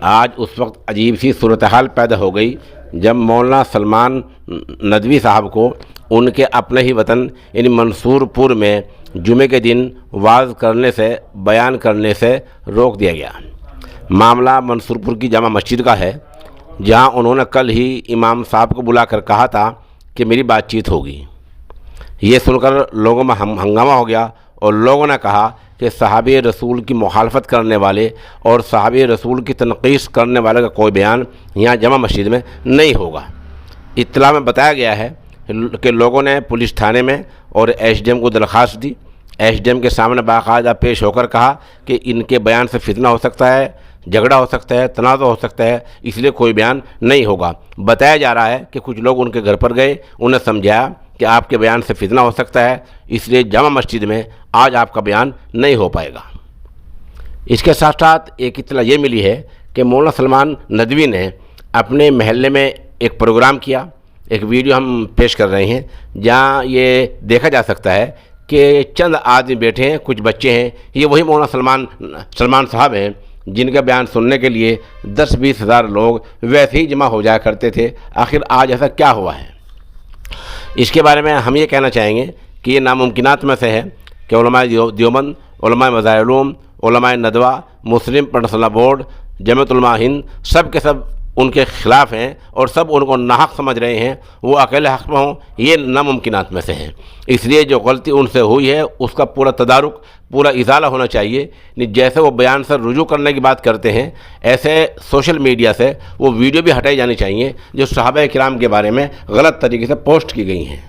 آج اس وقت عجیب سی صورتحال پیدا ہو گئی جب مولانا سلمان ندوی صاحب کو ان کے اپنے ہی وطن یعنی منصور پور میں جمعے کے دن وعظ کرنے سے، بیان کرنے سے روک دیا گیا۔ معاملہ منصور پور کی جامع مسجد کا ہے، جہاں انہوں نے کل ہی امام صاحب کو بلا کر کہا تھا کہ میری بات چیت ہوگی۔ یہ سن کر لوگوں میں ہنگامہ ہو گیا اور لوگوں نے کہا کہ صحابی رسول کی مخالفت کرنے والے اور صحابی رسول کی تنقیص کرنے والے کا کوئی بیان یہاں جامع مسجد میں نہیں ہوگا۔ اطلاع میں بتایا گیا ہے کہ لوگوں نے پولیس تھانے میں اور ایس ڈی ایم کو درخواست دی۔ ایس ڈی ایم کے سامنے باقاعدہ پیش ہو کر کہا کہ ان کے بیان سے فتنہ ہو سکتا ہے، جھگڑا ہو سکتا ہے، تنازع ہو سکتا ہے، اس لیے کوئی بیان نہیں ہوگا۔ بتایا جا رہا ہے کہ کچھ لوگ ان کے گھر پر گئے، انہیں سمجھایا کہ آپ کے بیان سے فتنہ ہو سکتا ہے، اس لیے جامع مسجد میں آج آپ کا بیان نہیں ہو پائے گا۔ اس کے ساتھ ساتھ ایک اطلاع یہ ملی ہے کہ مولانا سلمان ندوی نے اپنے محلے میں ایک پروگرام کیا، ایک ویڈیو ہم پیش کر رہے ہیں، جہاں یہ دیکھا جا سکتا ہے کہ چند آدمی بیٹھے ہیں، کچھ بچے ہیں، یہ وہی مولانا سلمان صاحب ہیں جن کا بیان سننے کے لیے 10-20 ہزار لوگ ویسے ہی جمع ہو جایا کرتے تھے۔ آخر آج ایسا کیا ہوا ہے؟ اس کے بارے میں ہم یہ کہنا چاہیں گے کہ یہ ناممکنات میں سے ہے کہ علماء دیوبند، علماء مظاہر علوم، علماء ندوہ، مسلم پرسنل بورڈ، جمعیت علماء ہند سب کے سب ان کے خلاف ہیں اور سب ان کو ناحق سمجھ رہے ہیں، وہ اکیلے حق میں ہوں، یہ ناممکنات میں سے ہیں۔ اس لیے جو غلطی ان سے ہوئی ہے اس کا پورا تدارک، پورا ازالہ ہونا چاہیے۔ جیسے وہ بیان سے رجوع کرنے کی بات کرتے ہیں، ایسے سوشل میڈیا سے وہ ویڈیو بھی ہٹائی جانی چاہیے جو صحابہ کرام کے بارے میں غلط طریقے سے پوسٹ کی گئی ہیں۔